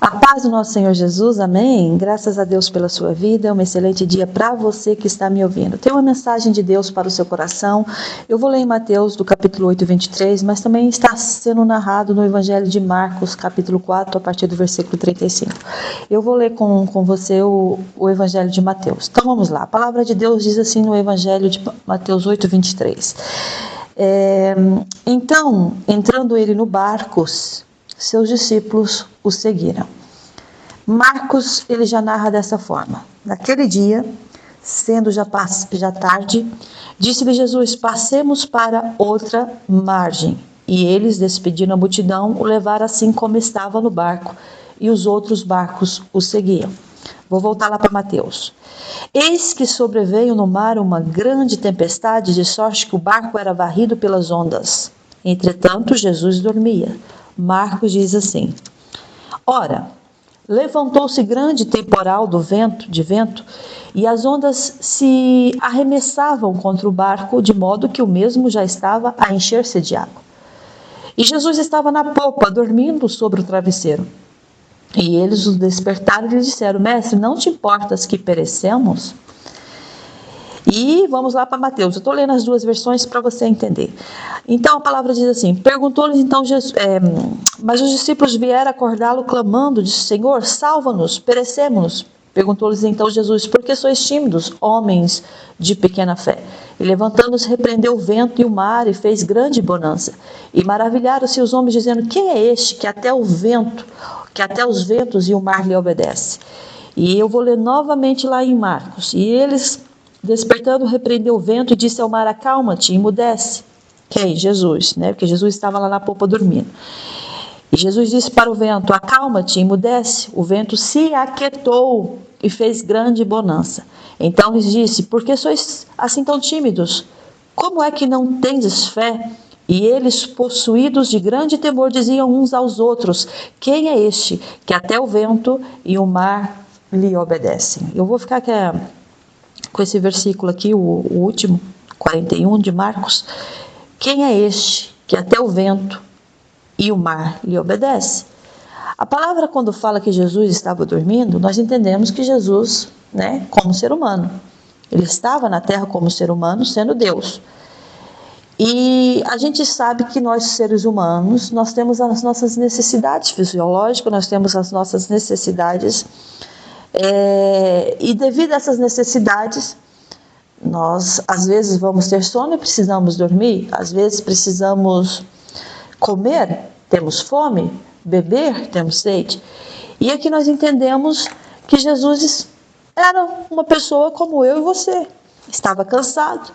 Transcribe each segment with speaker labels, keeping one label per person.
Speaker 1: A paz do nosso Senhor Jesus, amém? Graças a Deus pela sua vida, um excelente dia para você que está me ouvindo. Tem uma mensagem de Deus para o seu coração. Eu vou ler em Mateus, do capítulo 8, 23, mas também está sendo narrado no Evangelho de Marcos, capítulo 4, a partir do versículo 35. Eu vou ler com você o Evangelho de Mateus. Então vamos lá. A palavra de Deus diz assim no Evangelho de Mateus 8, 23. Então, entrando ele no barco, seus discípulos o seguiram. Marcos, ele já narra dessa forma. Naquele dia, sendo já tarde, disse-lhe Jesus: passemos para outra margem. E eles, despedindo a multidão, o levaram assim como estava no barco, e os outros barcos o seguiam. Vou voltar lá para Mateus. Eis que sobreveio no mar uma grande tempestade, de sorte que o barco era varrido pelas ondas. Entretanto, Jesus dormia. Marcos diz assim: ora, levantou-se grande temporal de vento, e as ondas se arremessavam contra o barco, de modo que o mesmo já estava a encher-se de água. E Jesus estava na popa, dormindo sobre o travesseiro. E eles o despertaram e lhe disseram: mestre, não te importas que perecemos? E vamos lá para Mateus. Eu estou lendo as duas versões para você entender. Então a palavra diz assim: perguntou-lhes então Jesus, mas os discípulos vieram acordá-lo clamando, disse: Senhor, salva-nos, perecemos. Perguntou-lhes então Jesus: por que sois tímidos, homens de pequena fé? E levantando-se, repreendeu o vento e o mar, e fez grande bonança. E maravilharam-se os homens, dizendo: quem é este que até os ventos e o mar lhe obedece? E eu vou ler novamente lá em Marcos. E eles, despertando, repreendeu o vento e disse ao mar: acalma-te, emudece. Quem? Jesus, né? Porque Jesus estava lá na popa dormindo. E Jesus disse para o vento: acalma-te, emudece. O vento se aquietou e fez grande bonança. Então lhes disse: por que sois assim tão tímidos? Como é que não tendes fé? E eles, possuídos de grande temor, diziam uns aos outros: quem é este que até o vento e o mar lhe obedecem? Eu vou ficar com esse versículo aqui, o último, 41 de Marcos. Quem é este que até o vento e o mar lhe obedece? A palavra, quando fala que Jesus estava dormindo, nós entendemos que Jesus, né, como ser humano, ele estava na terra como ser humano, sendo Deus. E a gente sabe que nós, seres humanos, nós temos as nossas necessidades fisiológicas, nós temos as nossas necessidades, e devido a essas necessidades, nós às vezes vamos ter sono e precisamos dormir, às vezes precisamos comer, temos fome, beber, temos sede. E aqui nós entendemos que Jesus era uma pessoa como eu e você, estava cansado.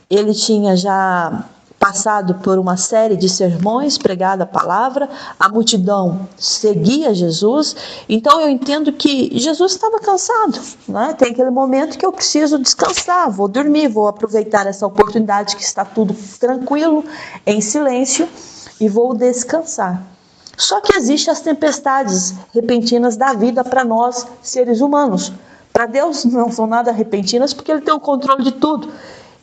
Speaker 1: Ele tinha já passado por uma série de sermões, pregado a palavra, a multidão seguia Jesus, então eu entendo que Jesus estava cansado, né? Tem aquele momento que eu preciso descansar, vou dormir, vou aproveitar essa oportunidade que está tudo tranquilo, em silêncio, e vou descansar. Só que existem as tempestades repentinas da vida para nós, seres humanos. Para Deus não são nada repentinas, porque Ele tem o controle de tudo.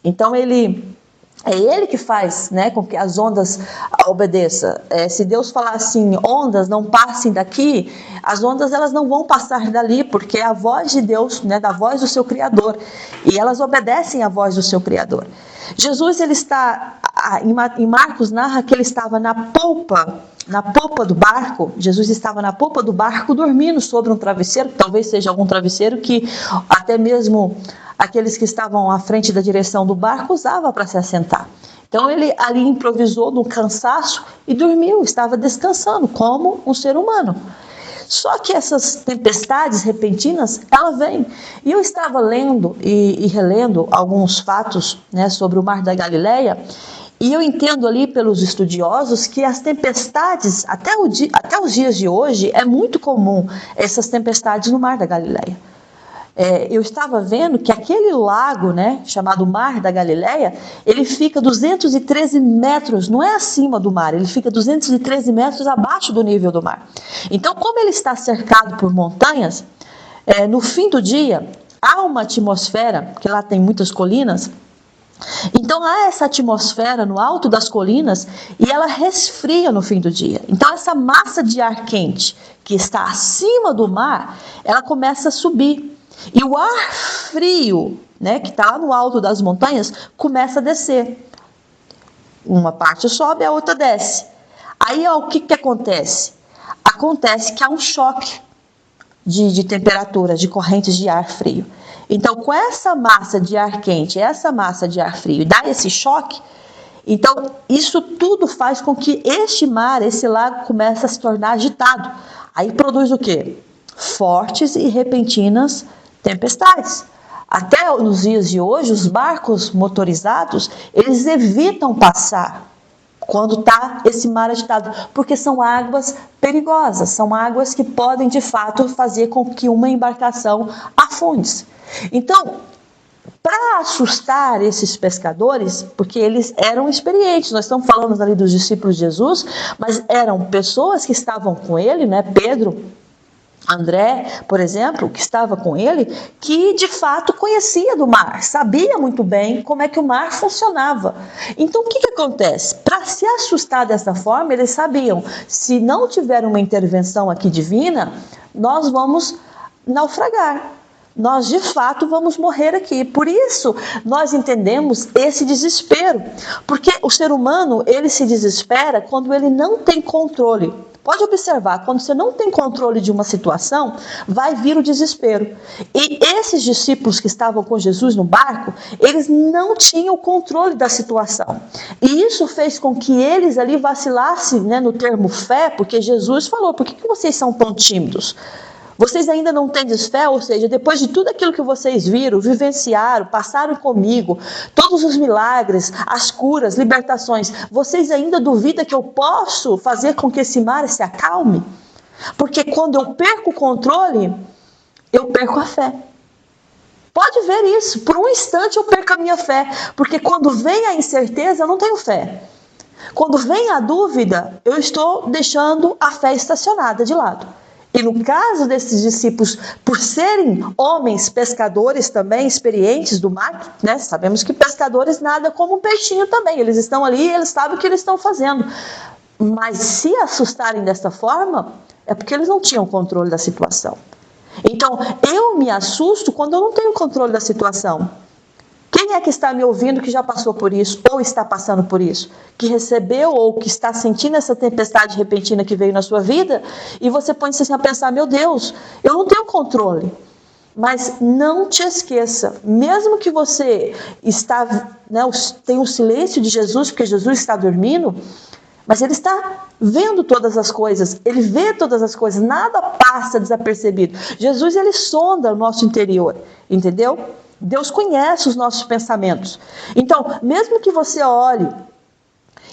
Speaker 1: Então é Ele que faz, né, com que as ondas obedeçam. Se Deus falar assim: ondas, não passem daqui, as ondas elas não vão passar dali, porque é a voz de Deus, né, da voz do seu Criador, e elas obedecem à voz do seu Criador. Jesus, ele está, em Marcos narra que ele estava na popa do barco. Jesus estava na popa do barco dormindo sobre um travesseiro, talvez seja algum travesseiro que até mesmo aqueles que estavam à frente da direção do barco usavam para se assentar. Então ele ali improvisou no cansaço e dormiu, estava descansando como um ser humano. Só que essas tempestades repentinas, elas vêm. E eu estava lendo e relendo alguns fatos, né, sobre o Mar da Galileia, e eu entendo ali pelos estudiosos que as tempestades, até os dias de hoje, é muito comum essas tempestades no Mar da Galileia. Eu estava vendo que aquele lago, né, chamado Mar da Galileia, ele fica 213 metros, não é acima do mar, ele fica 213 metros abaixo do nível do mar. Então, como ele está cercado por montanhas, no fim do dia, há uma atmosfera, porque lá tem muitas colinas, Então há essa atmosfera no alto das colinas e ela resfria no fim do dia. Então essa massa de ar quente que está acima do mar, ela começa a subir. E o ar frio, né, que está lá no alto das montanhas, começa a descer. Uma parte sobe, a outra desce. Aí ó, o que acontece? Acontece que há um choque de temperatura, de correntes de ar frio. Então, com essa massa de ar quente, essa massa de ar frio, dá esse choque, então isso tudo faz com que este mar, esse lago, comece a se tornar agitado. Aí produz o quê? Fortes e repentinas tempestades. Até nos dias de hoje, os barcos motorizados, eles evitam passar quando está esse mar agitado, porque são águas perigosas, são águas que podem de fato fazer com que uma embarcação afunde. Então, para assustar esses pescadores, porque eles eram experientes, nós estamos falando ali dos discípulos de Jesus, mas eram pessoas que estavam com ele, né? Pedro, André, por exemplo, que estava com ele, que de fato conhecia do mar, sabia muito bem como é que o mar funcionava. Então o que acontece? Para se assustar dessa forma, eles sabiam, se não tiver uma intervenção aqui divina, nós vamos naufragar. Nós de fato vamos morrer aqui. Por isso nós entendemos esse desespero, porque o ser humano, ele se desespera quando ele não tem controle. Pode observar, quando você não tem controle de uma situação, vai vir o desespero. E esses discípulos que estavam com Jesus no barco, eles não tinham controle da situação. E isso fez com que eles ali vacilassem, né, no termo fé, porque Jesus falou, por que vocês são tão tímidos? Vocês ainda não têm fé, ou seja, depois de tudo aquilo que vocês viram, vivenciaram, passaram comigo, todos os milagres, as curas, libertações, vocês ainda duvidam que eu posso fazer com que esse mar se acalme? Porque quando eu perco o controle, eu perco a fé. Pode ver isso, por um instante eu perco a minha fé, porque quando vem a incerteza, eu não tenho fé. Quando vem a dúvida, eu estou deixando a fé estacionada de lado. E no caso desses discípulos, por serem homens pescadores também, experientes do mar, né? Sabemos que pescadores nadam como um peixinho também. Eles estão ali e eles sabem o que eles estão fazendo. Mas se assustarem dessa forma, é porque eles não tinham controle da situação. Então, eu me assusto quando eu não tenho controle da situação. Quem é que está me ouvindo que já passou por isso, ou está passando por isso? Que recebeu ou que está sentindo essa tempestade repentina que veio na sua vida, e você põe-se assim a pensar, meu Deus, eu não tenho controle. Mas não te esqueça, mesmo que você tenha o silêncio de Jesus, porque Jesus está dormindo, mas ele está vendo todas as coisas, ele vê todas as coisas, nada passa desapercebido. Jesus, ele sonda o nosso interior, entendeu? Deus conhece os nossos pensamentos. Então, mesmo que você olhe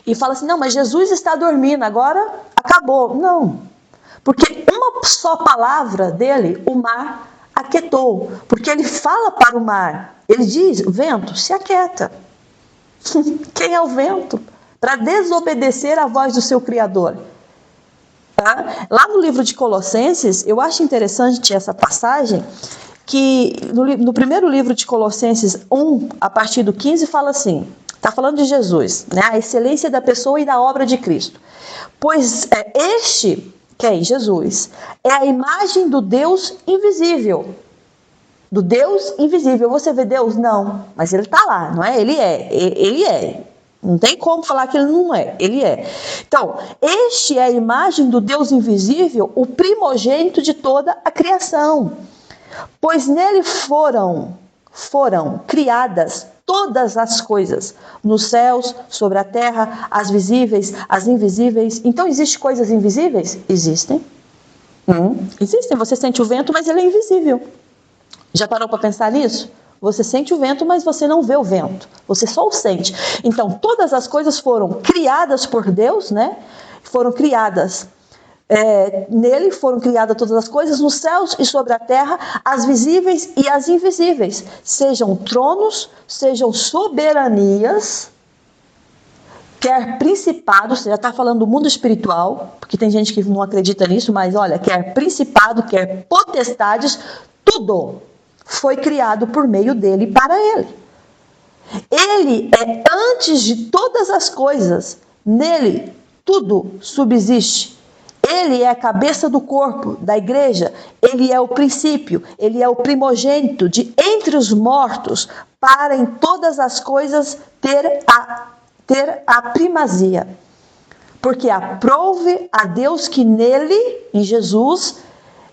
Speaker 1: e fale assim, não, mas Jesus está dormindo, agora acabou. Não, porque uma só palavra dele, o mar aquietou. Porque ele fala para o mar, ele diz, vento, se aquieta. Quem é o vento? Para desobedecer à voz do seu Criador. Tá? Lá no livro de Colossenses, eu acho interessante essa passagem, que no primeiro livro de Colossenses 1, a partir do 15, fala assim, está falando de Jesus, né? A excelência da pessoa e da obra de Cristo. Pois este, que é Jesus, é a imagem do Deus invisível. Do Deus invisível. Você vê Deus? Não, mas ele está lá, não é? Ele é. Não tem como falar que ele não é, ele é. Então, este é a imagem do Deus invisível, o primogênito de toda a criação. Pois nele foram criadas todas as coisas, nos céus, sobre a terra, as visíveis, as invisíveis. Então, existem coisas invisíveis? Existem. Existem. Você sente o vento, mas ele é invisível. Já parou para pensar nisso? Você sente o vento, mas você não vê o vento. Você só o sente. Então, todas as coisas foram criadas por Deus, né? Foram criadas. Nele foram criadas todas as coisas, nos céus e sobre a terra, as visíveis e as invisíveis, sejam tronos, sejam soberanias, quer principados, você já está falando do mundo espiritual, porque tem gente que não acredita nisso, mas olha, quer principado, quer potestades, tudo foi criado por meio dele e para ele. Ele é antes de todas as coisas. Nele tudo subsiste. Ele é a cabeça do corpo, da igreja. Ele é o princípio, ele é o primogênito de entre os mortos, para em todas as coisas ter a primazia. Porque aprove a Deus que nele, em Jesus,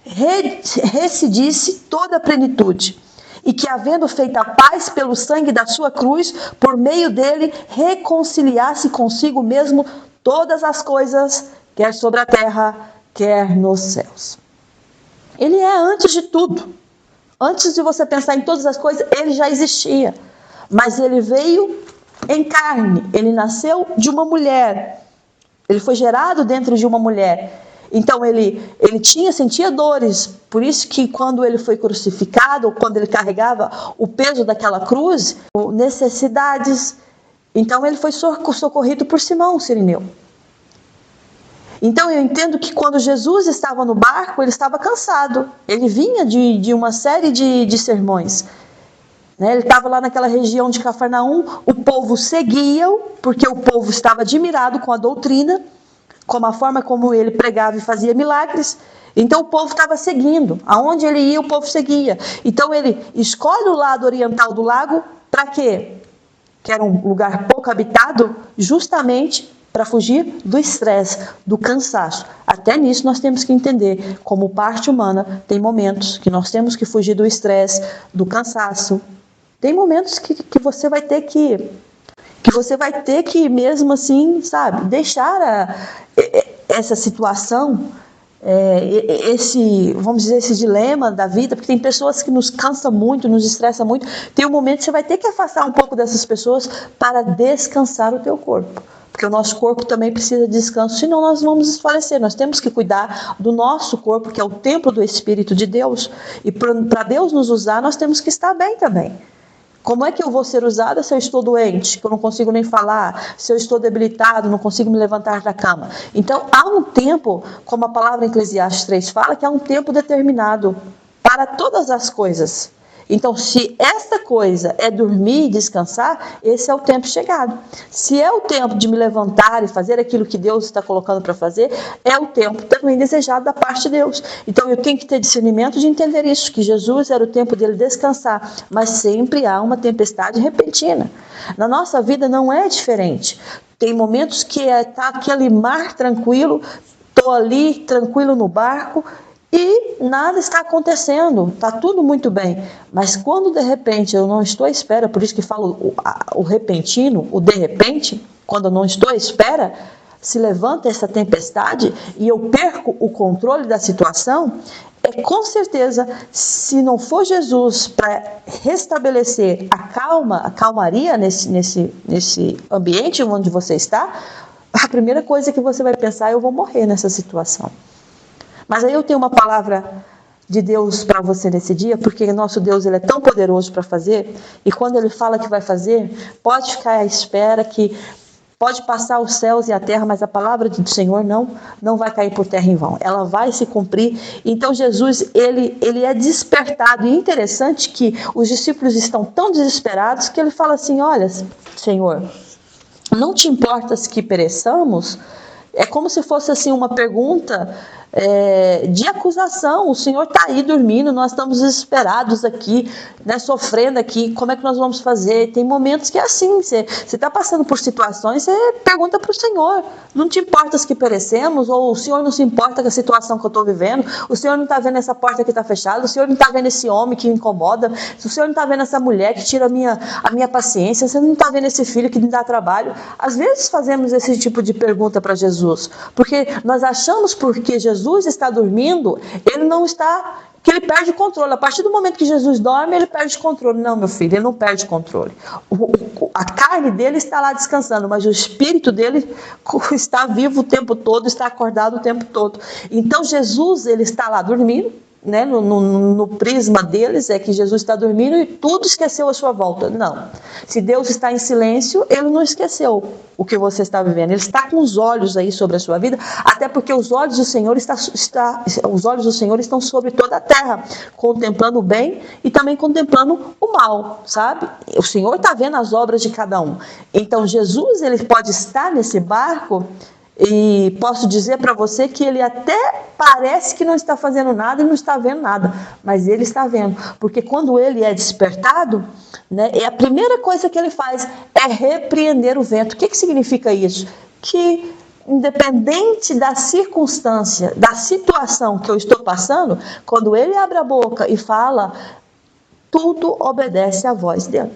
Speaker 1: residisse toda a plenitude. E que, havendo feito a paz pelo sangue da sua cruz, por meio dele, reconciliasse consigo mesmo todas as coisas, quer sobre a terra, quer nos céus. Ele é antes de tudo. Antes de você pensar em todas as coisas, ele já existia. Mas ele veio em carne, ele nasceu de uma mulher. Ele foi gerado dentro de uma mulher. Então ele sentia dores. Por isso que quando ele foi crucificado, ou quando ele carregava o peso daquela cruz, necessidades. Então ele foi socorrido por Simão, Cirineu. Então eu entendo que quando Jesus estava no barco, ele estava cansado. Ele vinha de uma série de sermões. Ele estava lá naquela região de Cafarnaum, o povo seguia-o, porque o povo estava admirado com a doutrina, com a forma como ele pregava e fazia milagres. Então o povo estava seguindo. Aonde ele ia, o povo seguia. Então ele escolhe o lado oriental do lago, para quê? Que era um lugar pouco habitado, justamente para fugir do estresse, do cansaço. Até nisso nós temos que entender, como parte humana, tem momentos que nós temos que fugir do estresse, do cansaço. Tem momentos que você vai ter que mesmo assim, sabe, deixar essa situação, vamos dizer, esse dilema da vida, porque tem pessoas que nos cansam muito, nos estressam muito. Tem um momento que você vai ter que afastar um pouco dessas pessoas para descansar o teu corpo. Porque o nosso corpo também precisa de descanso, senão nós vamos desfalecer. Nós temos que cuidar do nosso corpo, que é o templo do Espírito de Deus. E para Deus nos usar, nós temos que estar bem também. Como é que eu vou ser usada se eu estou doente, que eu não consigo nem falar, se eu estou debilitado, não consigo me levantar da cama? Então, há um tempo, como a palavra em Eclesiastes 3 fala, que há um tempo determinado para todas as coisas. Então, se esta coisa é dormir e descansar, esse é o tempo chegado. Se é o tempo de me levantar e fazer aquilo que Deus está colocando para fazer, é o tempo também desejado da parte de Deus. Então, eu tenho que ter discernimento de entender isso, que Jesus era o tempo dele descansar, mas sempre há uma tempestade repentina. Na nossa vida não é diferente. Tem momentos que está aquele mar tranquilo, estou ali tranquilo no barco, e nada está acontecendo, está tudo muito bem. Mas quando de repente eu não estou à espera, por isso que falo o repentino, o de repente, quando eu não estou à espera, se levanta essa tempestade e eu perco o controle da situação, com certeza, se não for Jesus para restabelecer a calmaria nesse ambiente onde você está, a primeira coisa que você vai pensar é: eu vou morrer nessa situação. Mas aí eu tenho uma palavra de Deus para você nesse dia, porque nosso Deus, ele é tão poderoso para fazer, e quando ele fala que vai fazer, pode ficar à espera, que pode passar os céus e a terra, mas a palavra do Senhor não vai cair por terra em vão, ela vai se cumprir. Então Jesus, ele é despertado, e interessante que os discípulos estão tão desesperados que ele fala assim: olha, Senhor, não te importas que pereçamos? É como se fosse assim uma pergunta de acusação. O Senhor está aí dormindo, nós estamos desesperados aqui, né, sofrendo aqui, como é que nós vamos fazer? Tem momentos que é assim, você está passando por situações, você pergunta para o Senhor: não te importas que perecemos? Ou o Senhor não se importa com a situação que eu estou vivendo? O Senhor não está vendo essa porta que está fechada? O Senhor não está vendo esse homem que me incomoda? O Senhor não está vendo essa mulher que tira a minha paciência? Você não está vendo esse filho que me dá trabalho? Às vezes fazemos esse tipo de pergunta para Jesus, porque nós achamos, porque Jesus está dormindo, ele não está, que ele perde o controle. A partir do momento que Jesus dorme, ele perde o controle. Não, meu filho, ele não perde o controle. A carne dele está lá descansando, mas o espírito dele está vivo o tempo todo, está acordado o tempo todo. Então Jesus, ele está lá dormindo, né, no prisma deles é que Jesus está dormindo e tudo esqueceu a sua volta. Não. Se Deus está em silêncio, Ele não esqueceu o que você está vivendo. Ele está com os olhos aí sobre a sua vida, até porque os olhos do Senhor os olhos do Senhor estão sobre toda a terra, contemplando o bem e também contemplando o mal, sabe? O Senhor está vendo as obras de cada um. Então Jesus, ele pode estar nesse barco. E posso dizer para você que ele até parece que não está fazendo nada e não está vendo nada, mas ele está vendo, porque quando ele é despertado, né, a primeira coisa que ele faz é repreender o vento. O que significa isso? Que independente da circunstância, da situação que eu estou passando, quando ele abre a boca e fala, tudo obedece à voz dele.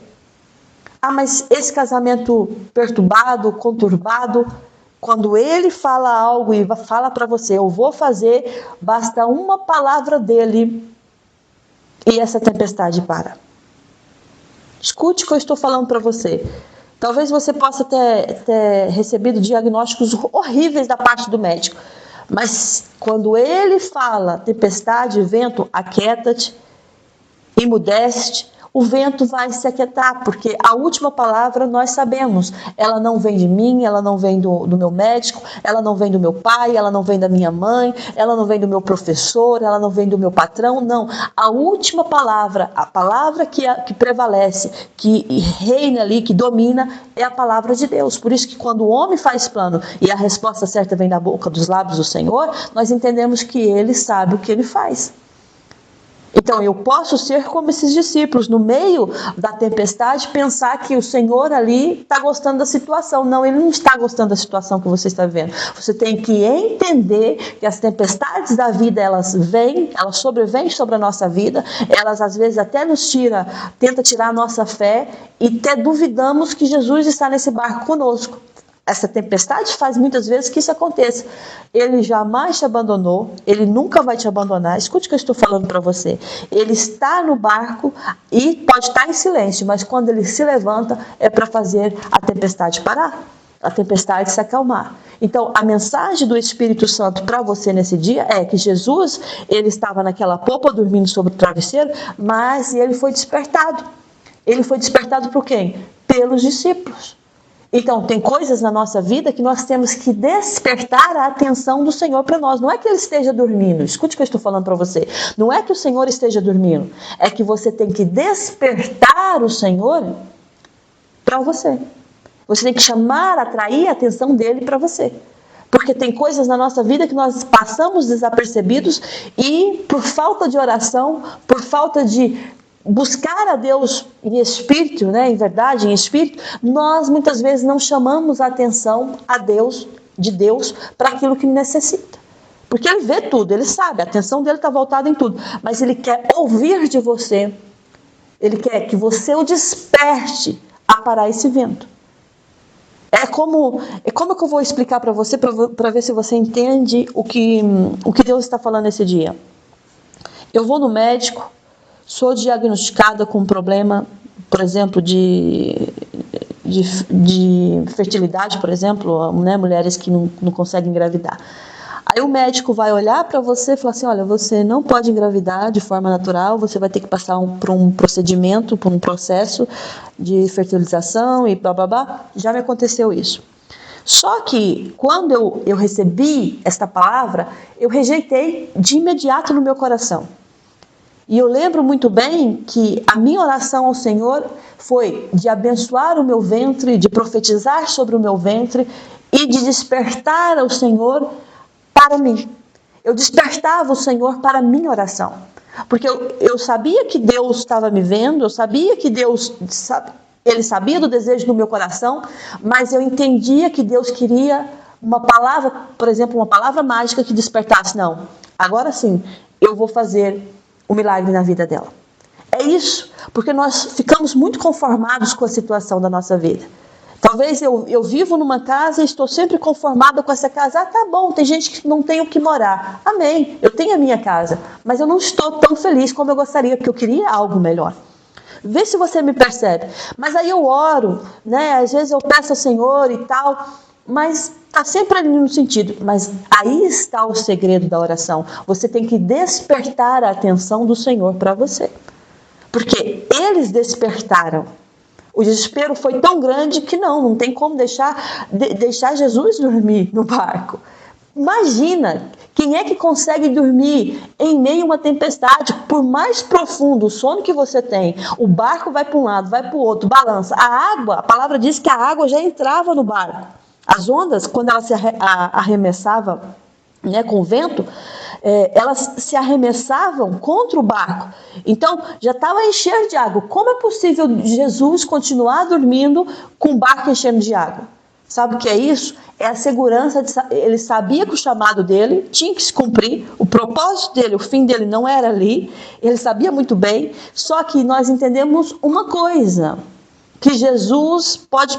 Speaker 1: Ah, mas esse casamento perturbado, conturbado, quando ele fala algo e fala para você, eu vou fazer, basta uma palavra dele e essa tempestade para. Escute o que eu estou falando para você. Talvez você possa ter recebido diagnósticos horríveis da parte do médico, mas quando ele fala, tempestade, vento, aquieta-te, emudece-te, o vento vai se aquietar, porque a última palavra nós sabemos, ela não vem de mim, ela não vem do meu médico, ela não vem do meu pai, ela não vem da minha mãe, ela não vem do meu professor, ela não vem do meu patrão, não. A última palavra, a palavra que prevalece, que reina ali, que domina, é a palavra de Deus. Por isso que quando o homem faz plano e a resposta certa vem da boca, dos lábios do Senhor, nós entendemos que ele sabe o que ele faz. Então eu posso ser como esses discípulos, no meio da tempestade, pensar que o Senhor ali está gostando da situação. Não, Ele não está gostando da situação que você está vivendo. Você tem que entender que as tempestades da vida, elas sobrevêm sobre a nossa vida, elas às vezes até tentam tirar a nossa fé e até duvidamos que Jesus está nesse barco conosco. Essa tempestade faz muitas vezes que isso aconteça. Ele jamais te abandonou, ele nunca vai te abandonar. Escute o que eu estou falando para você. Ele está no barco e pode estar em silêncio, mas quando ele se levanta é para fazer a tempestade parar, a tempestade se acalmar. Então, a mensagem do Espírito Santo para você nesse dia é que Jesus, ele estava naquela popa dormindo sobre o travesseiro, mas ele foi despertado. Ele foi despertado por quem? Pelos discípulos. Então, tem coisas na nossa vida que nós temos que despertar a atenção do Senhor para nós. Não é que Ele esteja dormindo. Escute o que eu estou falando para você. Não é que o Senhor esteja dormindo. É que você tem que despertar o Senhor para você. Você tem que atrair a atenção dEle para você. Porque tem coisas na nossa vida que nós passamos desapercebidos e por falta de oração, por falta de buscar a Deus em espírito, né, em verdade, em espírito, nós muitas vezes não chamamos a atenção de Deus para aquilo que necessita. Porque Ele vê tudo, Ele sabe, a atenção dEle está voltada em tudo, mas Ele quer ouvir de você, Ele quer que você o desperte a parar esse vento. Como que eu vou explicar para você, para ver se você entende o que Deus está falando nesse dia. Eu vou no médico, sou diagnosticada com um problema, por exemplo, de fertilidade, por exemplo, né, mulheres que não conseguem engravidar. Aí o médico vai olhar para você e falar assim, olha, você não pode engravidar de forma natural, você vai ter que passar por um procedimento, por um processo de fertilização e blá, blá, blá. Já me aconteceu isso. Só que quando eu recebi esta palavra, eu rejeitei de imediato no meu coração. E eu lembro muito bem que a minha oração ao Senhor foi de abençoar o meu ventre, de profetizar sobre o meu ventre e de despertar ao Senhor para mim. Eu despertava o Senhor para a minha oração. Porque eu sabia que Deus estava me vendo, eu sabia que Ele sabia do desejo do meu coração, mas eu entendia que Deus queria uma palavra, por exemplo, uma palavra mágica que despertasse. Não, agora sim, eu vou fazer o milagre na vida dela. É isso, porque nós ficamos muito conformados com a situação da nossa vida. Talvez eu vivo numa casa e estou sempre conformada com essa casa. Ah, tá bom, tem gente que não tem o que morar. Amém, eu tenho a minha casa, mas eu não estou tão feliz como eu gostaria, porque eu queria algo melhor. Vê se você me percebe. Mas aí eu oro, né? Às vezes eu peço ao Senhor e tal, mas está sempre ali no sentido, mas aí está o segredo da oração. Você tem que despertar a atenção do Senhor para você. Porque eles despertaram. O desespero foi tão grande que não tem como deixar Jesus dormir no barco. Imagina, quem é que consegue dormir em meio a uma tempestade? Por mais profundo o sono que você tem, o barco vai para um lado, vai para o outro, balança. A palavra diz que a água já entrava no barco. As ondas, quando ela se arremessava, né, com o vento, elas se arremessavam contra o barco. Então, já estava enchendo de água. Como é possível Jesus continuar dormindo com o barco enchendo de água? Sabe o que é isso? É a segurança. Ele sabia que o chamado dele tinha que se cumprir, o propósito dele, o fim dele não era ali, ele sabia muito bem, só que nós entendemos uma coisa, que Jesus pode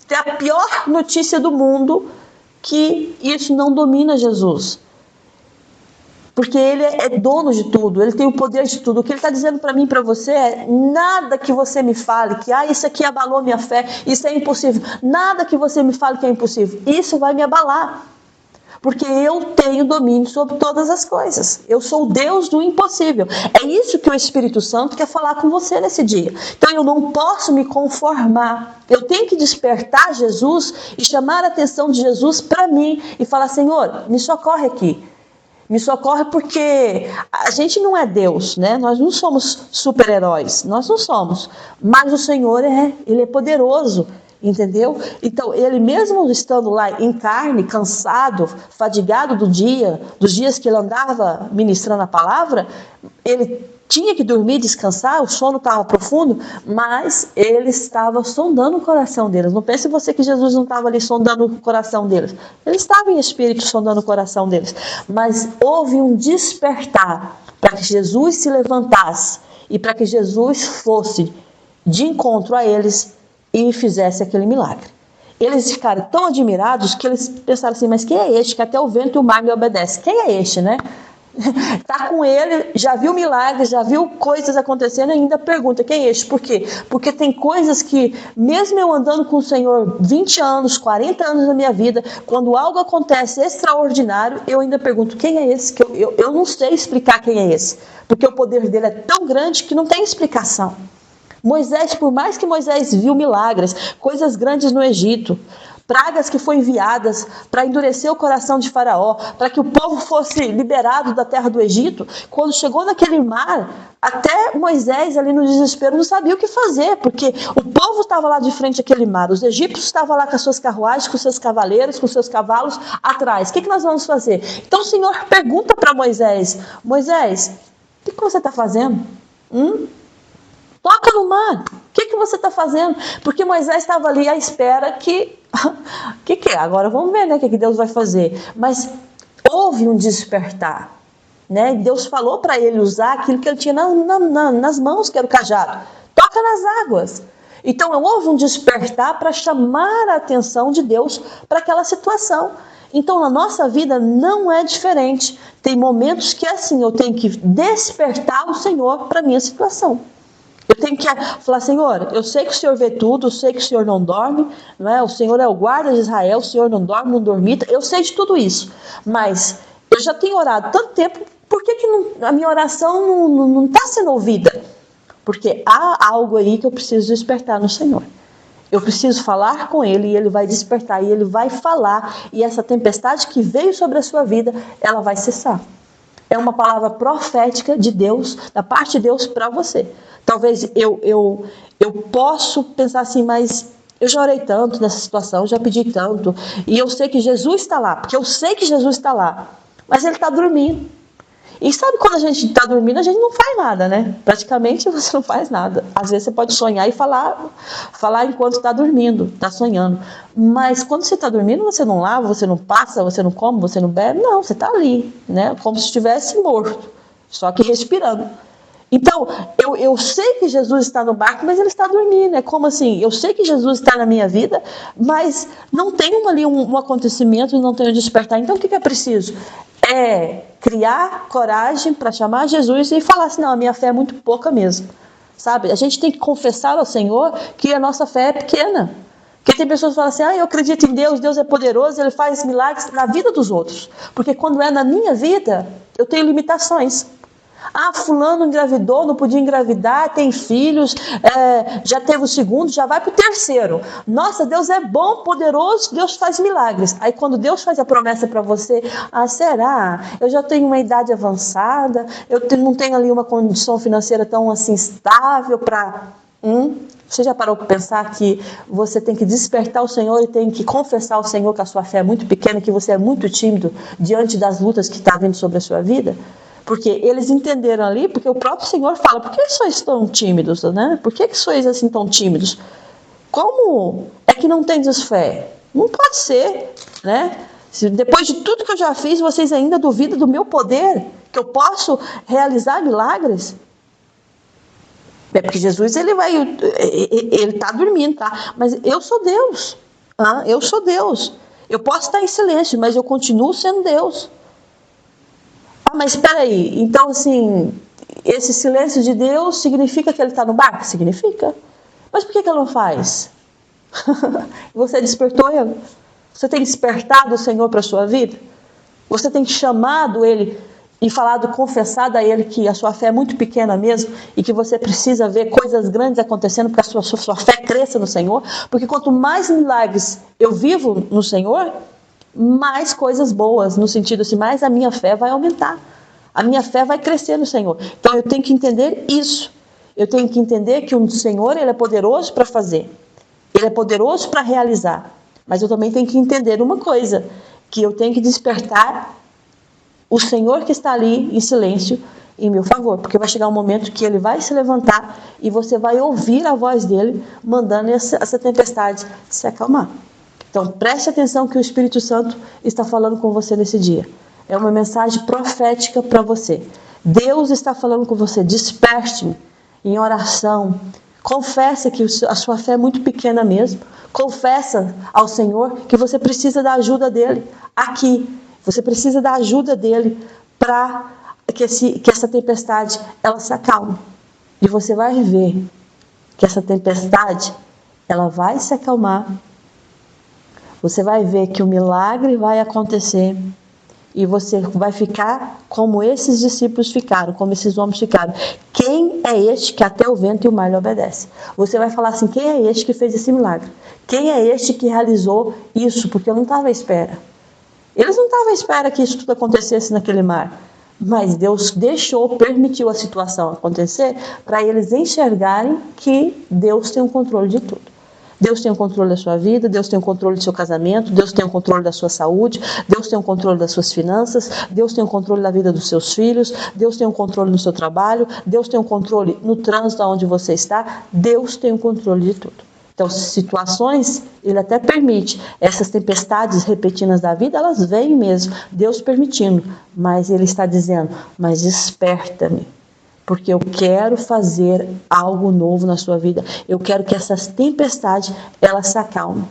Speaker 1: ter a pior notícia do mundo, que isso não domina Jesus. Porque ele é dono de tudo, ele tem o poder de tudo. O que ele está dizendo para mim e para você é: nada que você me fale que isso aqui abalou minha fé, isso é impossível. Nada que você me fale que é impossível, isso vai me abalar. Porque eu tenho domínio sobre todas as coisas. Eu sou o Deus do impossível. É isso que o Espírito Santo quer falar com você nesse dia. Então eu não posso me conformar. Eu tenho que despertar Jesus e chamar a atenção de Jesus para mim e falar: Senhor, me socorre aqui. Me socorre, porque a gente não é Deus, né? Nós não somos super-heróis, nós não somos. Mas o Senhor Ele é poderoso, entendeu? Então, Ele mesmo estando lá em carne, cansado, fadigado dos dias que Ele andava ministrando a palavra, Ele tinha que dormir, descansar, o sono estava profundo, mas Ele estava sondando o coração deles. Não pense você que Jesus não estava ali sondando o coração deles. Ele estava em espírito sondando o coração deles. Mas houve um despertar para que Jesus se levantasse e para que Jesus fosse de encontro a eles e fizesse aquele milagre. Eles ficaram tão admirados que eles pensaram assim: mas quem é este que até o vento e o mar lhe obedecem? Quem é este, né? Está com ele, já viu milagres, já viu coisas acontecendo e ainda pergunta: quem é este? Por quê? Porque tem coisas que, mesmo eu andando com o Senhor 20 anos, 40 anos na minha vida, quando algo acontece extraordinário, eu ainda pergunto: quem é esse? Que eu não sei explicar quem é esse, porque o poder dele é tão grande que não tem explicação. Moisés, por mais que Moisés viu milagres, coisas grandes no Egito, pragas que foram enviadas para endurecer o coração de Faraó, para que o povo fosse liberado da terra do Egito, quando chegou naquele mar, até Moisés ali no desespero não sabia o que fazer, porque o povo estava lá de frente àquele mar, os egípcios estavam lá com as suas carruagens, com seus cavaleiros, com seus cavalos atrás. O que nós vamos fazer? Então o Senhor pergunta para Moisés: Moisés, o que você está fazendo? Toca no mar. O que você está fazendo? Porque Moisés estava ali à espera que... que é? Agora vamos ver, né? O que Deus vai fazer. Mas houve um despertar, né? Deus falou para ele usar aquilo que ele tinha nas mãos, que era o cajado. Toca nas águas. Então houve um despertar para chamar a atenção de Deus para aquela situação. Então na nossa vida não é diferente. Tem momentos que assim, eu tenho que despertar o Senhor para a minha situação. Eu tenho que falar: Senhor, eu sei que o Senhor vê tudo, eu sei que o Senhor não dorme, não é? O Senhor é o guarda de Israel, o Senhor não dorme, não dormita, eu sei de tudo isso, mas eu já tenho orado tanto tempo, por que a minha oração não está sendo ouvida? Porque há algo aí que eu preciso despertar no Senhor. Eu preciso falar com Ele e Ele vai despertar, e Ele vai falar, e essa tempestade que veio sobre a sua vida, ela vai cessar. É uma palavra profética de Deus, da parte de Deus para você. Talvez eu posso pensar assim: mas eu já orei tanto nessa situação, já pedi tanto, e eu sei que Jesus está lá, porque eu sei que Jesus está lá, mas Ele está dormindo. E sabe quando a gente está dormindo, a gente não faz nada, né? Praticamente você não faz nada. Às vezes você pode sonhar e falar enquanto está dormindo, está sonhando. Mas quando você está dormindo, você não lava, você não passa, você não come, você não bebe. Não, você está ali, né? Como se estivesse morto, só que respirando. Então, eu sei que Jesus está no barco, mas Ele está dormindo. É como assim: eu sei que Jesus está na minha vida, mas não tem ali um acontecimento e não tem um despertar. Então, o que é preciso? É criar coragem para chamar Jesus e falar assim: não, a minha fé é muito pouca mesmo. Sabe? A gente tem que confessar ao Senhor que a nossa fé é pequena, Porque tem pessoas que falam assim, eu acredito em Deus, Deus é poderoso, Ele faz milagres na vida dos outros. Porque quando é na minha vida, eu tenho limitações. Fulano engravidou, não podia engravidar, tem filhos, já teve o segundo, já vai para o terceiro. Nossa, Deus é bom, poderoso, Deus faz milagres. Aí quando Deus faz a promessa para você, será? Eu já tenho uma idade avançada, não tenho ali uma condição financeira tão assim estável para... Você já parou para pensar que você tem que despertar o Senhor e tem que confessar ao Senhor que a sua fé é muito pequena, que você é muito tímido diante das lutas que está vindo sobre a sua vida? Porque eles entenderam ali, porque o próprio Senhor fala, por que sois tão tímidos, né? Por que sois assim tão tímidos? Como é que não tendes fé? Não pode ser, né? Se depois de tudo que eu já fiz, vocês ainda duvidam do meu poder, que eu posso realizar milagres? É porque Jesus, ele está dormindo, tá? Mas eu sou Deus, eu sou Deus. Eu posso estar em silêncio, mas eu continuo sendo Deus. Mas espera aí, então assim, esse silêncio de Deus significa que Ele está no barco? Significa. Mas por que Ele não faz? Você despertou Ele? Você tem despertado o Senhor para a sua vida? Você tem chamado Ele e falado, confessado a Ele que a sua fé é muito pequena mesmo e que você precisa ver coisas grandes acontecendo para que a sua fé cresça no Senhor? Porque quanto mais milagres eu vivo no Senhor, mais coisas boas, no sentido assim, mais a minha fé vai aumentar. A minha fé vai crescer no Senhor. Então eu tenho que entender isso. Eu tenho que entender que o Senhor, Ele é poderoso para fazer. Ele é poderoso para realizar. Mas eu também tenho que entender uma coisa, que eu tenho que despertar o Senhor que está ali em silêncio em meu favor. Porque vai chegar um momento que Ele vai se levantar e você vai ouvir a voz dEle mandando essa tempestade se acalmar. Então, preste atenção que o Espírito Santo está falando com você nesse dia. É uma mensagem profética para você. Deus está falando com você. Desperte-me em oração. Confessa que a sua fé é muito pequena mesmo. Confessa ao Senhor que você precisa da ajuda dEle aqui. Você precisa da ajuda dEle para que essa tempestade ela se acalme. E você vai ver que essa tempestade ela vai se acalmar. Você vai ver que o milagre vai acontecer e você vai ficar como esses discípulos ficaram, como esses homens ficaram. Quem é este que até o vento e o mar lhe obedece? Você vai falar assim, quem é este que fez esse milagre? Quem é este que realizou isso? Porque eu não estava à espera. Eles não estavam à espera que isso tudo acontecesse naquele mar. Mas Deus permitiu a situação acontecer para eles enxergarem que Deus tem o controle de tudo. Deus tem o controle da sua vida, Deus tem o controle do seu casamento, Deus tem o controle da sua saúde, Deus tem o controle das suas finanças, Deus tem o controle da vida dos seus filhos, Deus tem o controle no seu trabalho, Deus tem o controle no trânsito onde você está, Deus tem o controle de tudo. Então, situações, Ele até permite, essas tempestades repetidas da vida, elas vêm mesmo, Deus permitindo, mas Ele está dizendo, mas desperta-me. Porque eu quero fazer algo novo na sua vida. Eu quero que essas tempestades, elas se acalmem.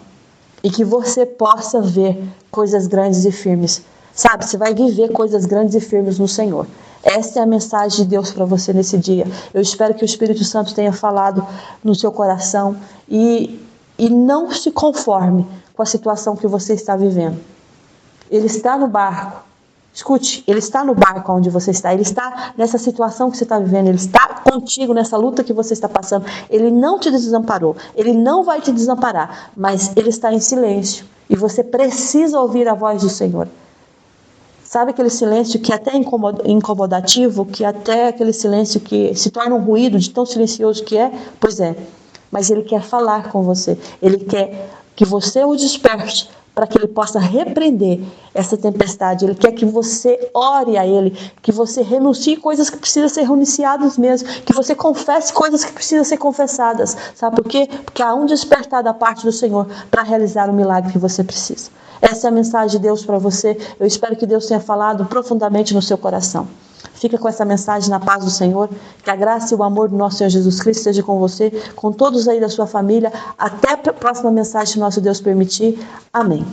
Speaker 1: E que você possa ver coisas grandes e firmes. Sabe, você vai viver coisas grandes e firmes no Senhor. Essa é a mensagem de Deus para você nesse dia. Eu espero que o Espírito Santo tenha falado no seu coração. E não se conforme com a situação que você está vivendo. Ele está no barco. Escute, Ele está no barco onde você está, Ele está nessa situação que você está vivendo, Ele está contigo nessa luta que você está passando. Ele não te desamparou, Ele não vai te desamparar, mas Ele está em silêncio e você precisa ouvir a voz do Senhor. Sabe aquele silêncio que é até incomodativo, que é até aquele silêncio que se torna um ruído de tão silencioso que é? Pois é, mas Ele quer falar com você, Ele quer que você o desperte, para que Ele possa repreender essa tempestade. Ele quer que você ore a Ele, que você renuncie coisas que precisam ser renunciadas mesmo, que você confesse coisas que precisam ser confessadas. Sabe por quê? Porque há um despertar da parte do Senhor para realizar o milagre que você precisa. Essa é a mensagem de Deus para você. Eu espero que Deus tenha falado profundamente no seu coração. Fica com essa mensagem na paz do Senhor. Que a graça e o amor do nosso Senhor Jesus Cristo esteja com você, com todos aí da sua família. Até a próxima mensagem, se nosso Deus permitir. Amém.